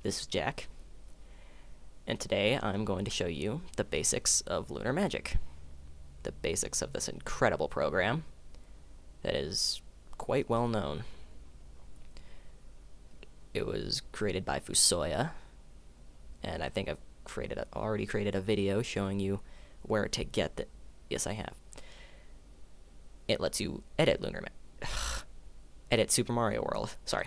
This is Jack, and today I'm going to show you the basics of Lunar Magic. The basics of this incredible program that is quite well known. It was created by Fusoya, and I think I've already created a video showing you where to get the... Yes, I have. It lets you edit edit Super Mario World, sorry.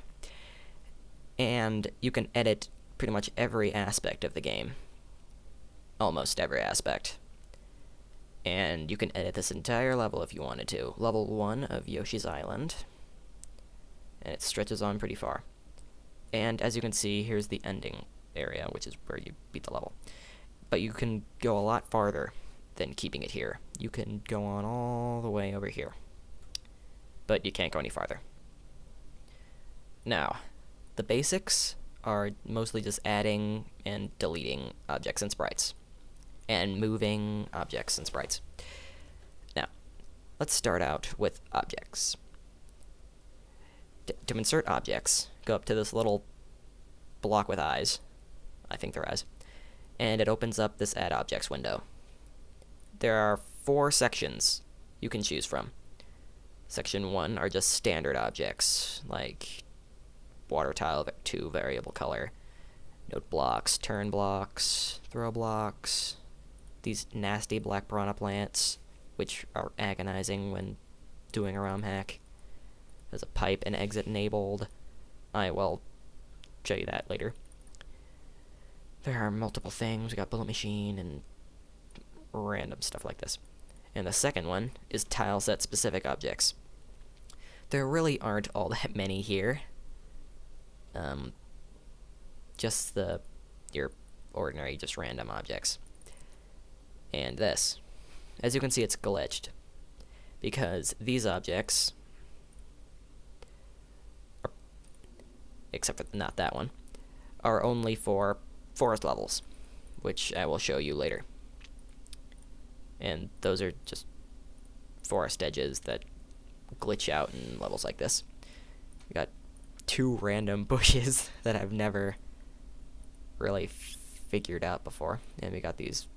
And you can edit pretty much every aspect of the game. Almost every aspect. And you can edit this entire level if you wanted to. Level 1 of Yoshi's Island. And it stretches on pretty far. And as you can see, here's the ending area, which is where you beat the level. But you can go a lot farther than keeping it here. You can go on all the way over here. But you can't go any farther. Now, the basics are mostly just adding and deleting objects and sprites. And moving objects and sprites. Now, let's start out with objects. To insert objects, go up to this little block with eyes. I think they're eyes. And it opens up this Add Objects window. There are 4 sections you can choose from. Section 1 are just standard objects, like water tile 2 variable color, note blocks, turn blocks, throw blocks, these nasty black piranha plants, which are agonizing when doing a ROM hack. There's a pipe and exit enabled. I will show you that later. There are multiple things. We got bullet machine and random stuff like this. And the second one is tile set specific objects. There really aren't all that many here. Just your ordinary, just random objects. And this. As you can see, it's glitched. Because these objects, except for not that one, are only for forest levels, which I will show you later. And those are just forest edges that glitch out in levels like this. We got 2 random bushes that I've never really figured out before, and we got these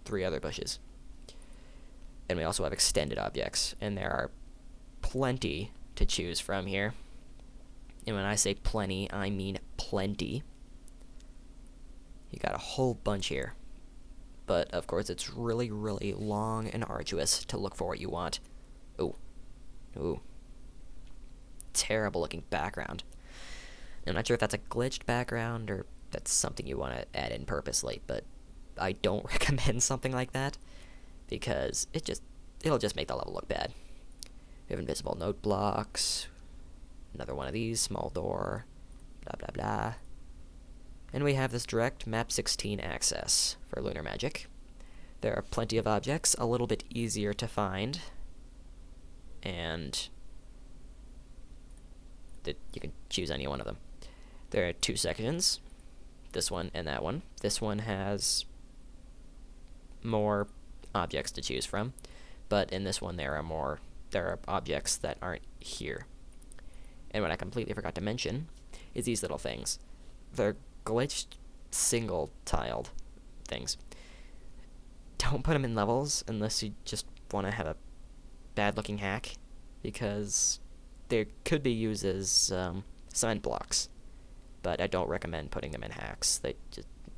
3 other bushes. And we also have extended objects, and there are plenty to choose from here. And when I say plenty, I mean plenty. You got a whole bunch here. But, of course, it's really, really long and arduous to look for what you want. Ooh. Ooh. Terrible looking background. I'm not sure if that's a glitched background or that's something you want to add in purposely, but I don't recommend something like that because it'll just make the level look bad. We have invisible note blocks, another one of these, small door, blah blah blah. And we have this direct map 16 access for Lunar Magic. There are plenty of objects, a little bit easier to find, and you can choose any one of them. There are 2 sections, this one and that one. This one has more objects to choose from, but in this one there are objects that aren't here. And what I completely forgot to mention is these little things. They're glitched single-tiled things. Don't put them in levels unless you just want to have a bad-looking hack, because they could be used as cement blocks, but I don't recommend putting them in hacks. They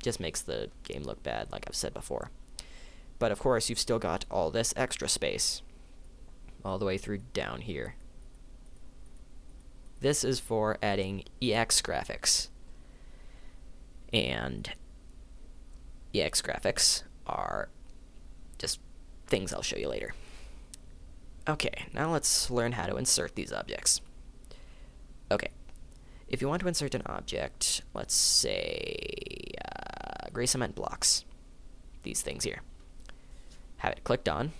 just makes the game look bad, like I've said before. But of course, you've still got all this extra space, all the way through down here. This is for adding EX graphics. And EX graphics are just things I'll show you later. Okay, now let's learn how to insert these objects. Okay, if you want to insert an object, let's say gray cement blocks, these things here. Have it clicked on,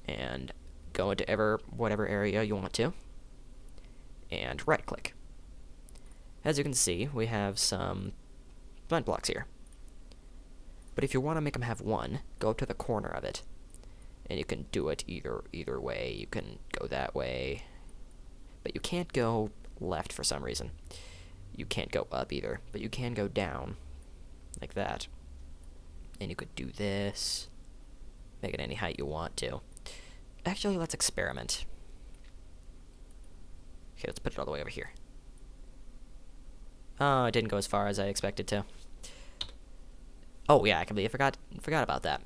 and go into whatever area you want to, and right click. As you can see, we have some cement blocks here. But if you want to make them have 1, go to the corner of it. And you can do it either way. You can go that way, but you can't go left for some reason. You can't go up either, but you can go down, like that. And you could do this, make it any height you want to. Actually, let's experiment. Okay, let's put it all the way over here. Oh, it didn't go as far as I expected to. Oh yeah, I completely forgot about that.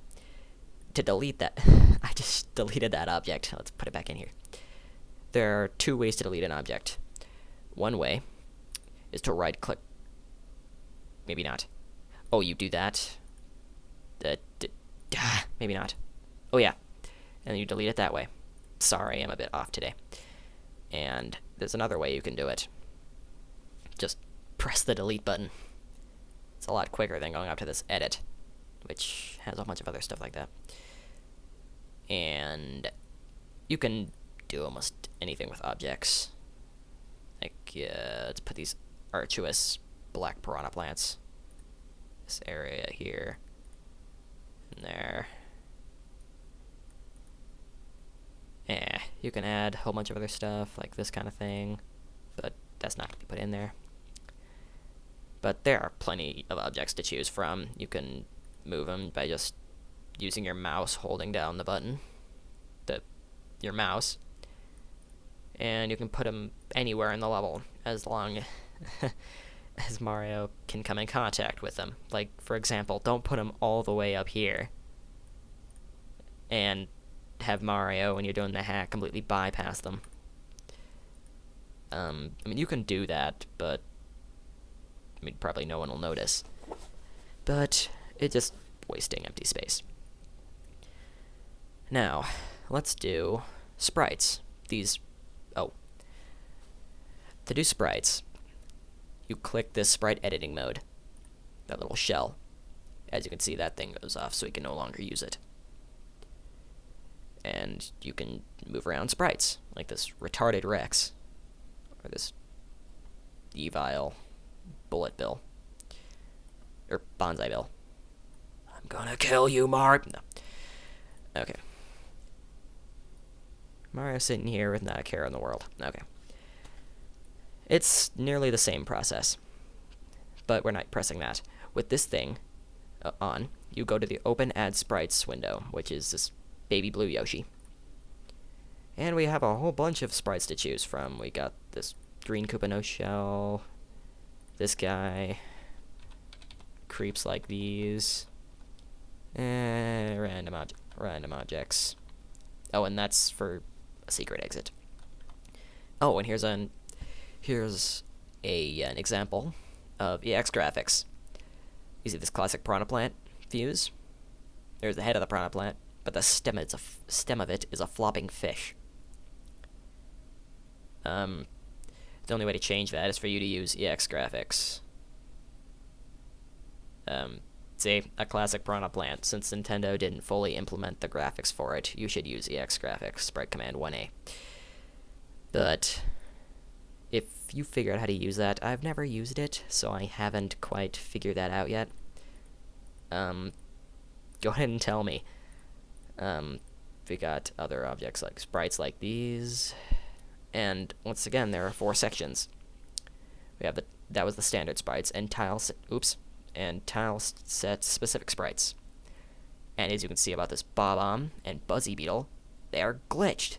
To delete that, I just deleted that object. Let's put it back in here. There are two ways to delete an object. One way is to right-click. Maybe not. Oh, you do that. Maybe not. Oh yeah, and you delete it that way. Sorry, I'm a bit off today. And there's another way you can do it. Just press the delete button. It's a lot quicker than going up to this edit, which has a bunch of other stuff like that. And you can do almost anything with objects. Like, let's put these arduous black piranha plants. This area here. And there. You can add a whole bunch of other stuff, like this kind of thing, but that's not going to be put in there. But there are plenty of objects to choose from. You can move them by just using your mouse, holding down the button, your mouse, and you can put them anywhere in the level as long as Mario can come in contact with them. Like, for example, don't put them all the way up here and have Mario, when you're doing the hack, completely bypass them. I mean, you can do that, but I mean, probably no one will notice. But it's just wasting empty space. Now, let's do sprites. To do sprites, you click this sprite editing mode, that little shell. As you can see, that thing goes off, so we can no longer use it. And you can move around sprites, like this retarded Rex, or this evil Bullet Bill, or Bonsai Bill. I'm gonna kill you, Mark. No. Okay. Mario's sitting here with not a care in the world. Okay. It's nearly the same process, but we're not pressing that. With this thing on, you go to the Open Add Sprites window, which is this baby blue Yoshi. And we have a whole bunch of sprites to choose from. We got this green Koopa no shell, this guy, creeps like these, random objects. Oh, and that's for a secret exit. Oh, and here's an example of EX graphics. You see this classic piranha plant fuse? There's the head of the piranha plant, but the stem of it is a flopping fish. The only way to change that is for you to use EX graphics. See, a classic piranha plant. Since Nintendo didn't fully implement the graphics for it, you should use EX graphics, sprite command 1A. But if you figure out how to use that, I've never used it, so I haven't quite figured that out yet. Go ahead and tell me. We got other objects like sprites like these, and once again there are 4 sections. We have that was the standard sprites and tile set specific sprites. And as you can see about this Bob-omb and Buzzy Beetle, they are glitched.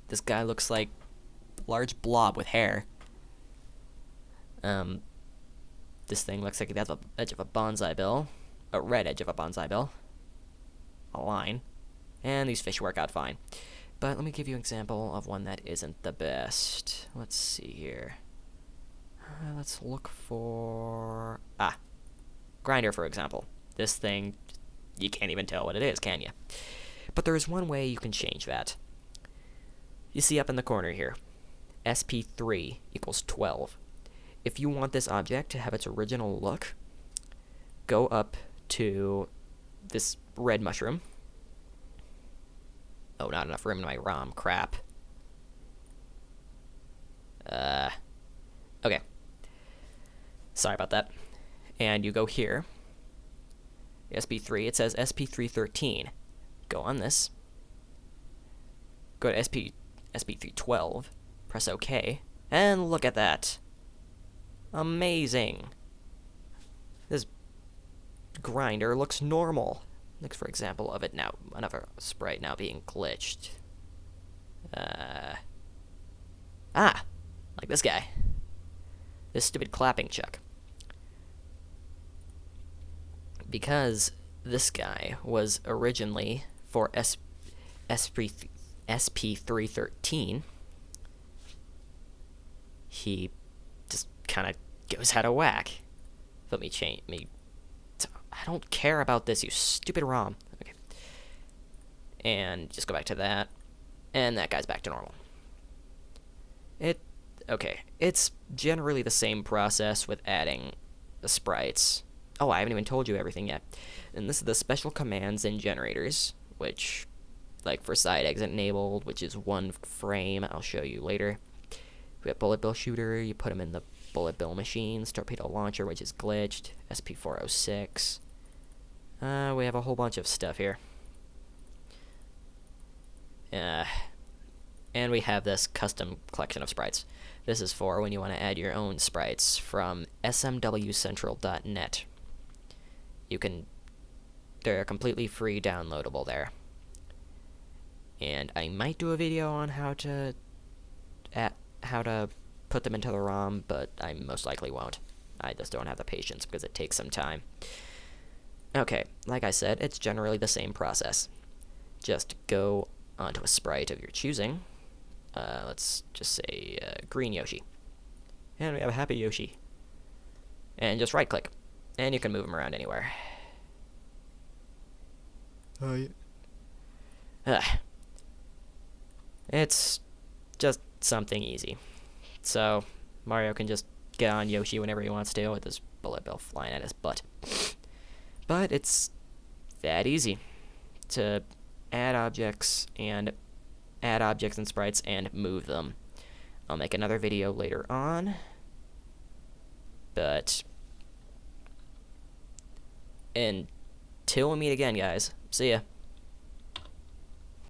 This guy looks like a large blob with hair. This thing looks like it has the edge of a bonsai bill, a red edge of a bonsai bill, a line, and these fish work out fine. But let me give you an example of one that isn't the best. Let's see here. Let's look for... Grinder, for example. This thing, you can't even tell what it is, can you? But there is one way you can change that. You see up in the corner here, SP3 equals 12. If you want this object to have its original look, go up to this red mushroom. Oh, not enough room in my ROM. Crap. Okay. Sorry about that. And you go here. SP3, it says SP313. Go on this. Go to SP312. Press OK. And look at that. Amazing. This grinder looks normal. Looks for example of it now. Another sprite now being glitched. Like this guy. This stupid clapping chuck. Because this guy was originally for SP313, he just kind of goes out of whack. Let me change me. I don't care about this, you stupid ROM. Okay. And just go back to that. And that guy's back to normal. Okay. It's generally the same process with adding the sprites. Oh, I haven't even told you everything yet. And this is the special commands and generators, which, like for side exit enabled, which is 1 frame. I'll show you later. We have bullet bill shooter. You put them in the bullet bill machines. Torpedo launcher, which is glitched. SP406. We have a whole bunch of stuff here. And we have this custom collection of sprites. This is for when you want to add your own sprites from smwcentral.net. They're completely free downloadable there. And I might do a video on how to put them into the ROM, but I most likely won't. I just don't have the patience because it takes some time. Okay, like I said, it's generally the same process. Just go onto a sprite of your choosing. Let's just say green Yoshi. And we have a happy Yoshi. And just right click. And you can move them around anywhere. It's just something easy. So Mario can just get on Yoshi whenever he wants to with his bullet bill flying at his butt. But it's that easy to add objects and sprites and move them. I'll make another video later on. But until we meet again, guys, see ya.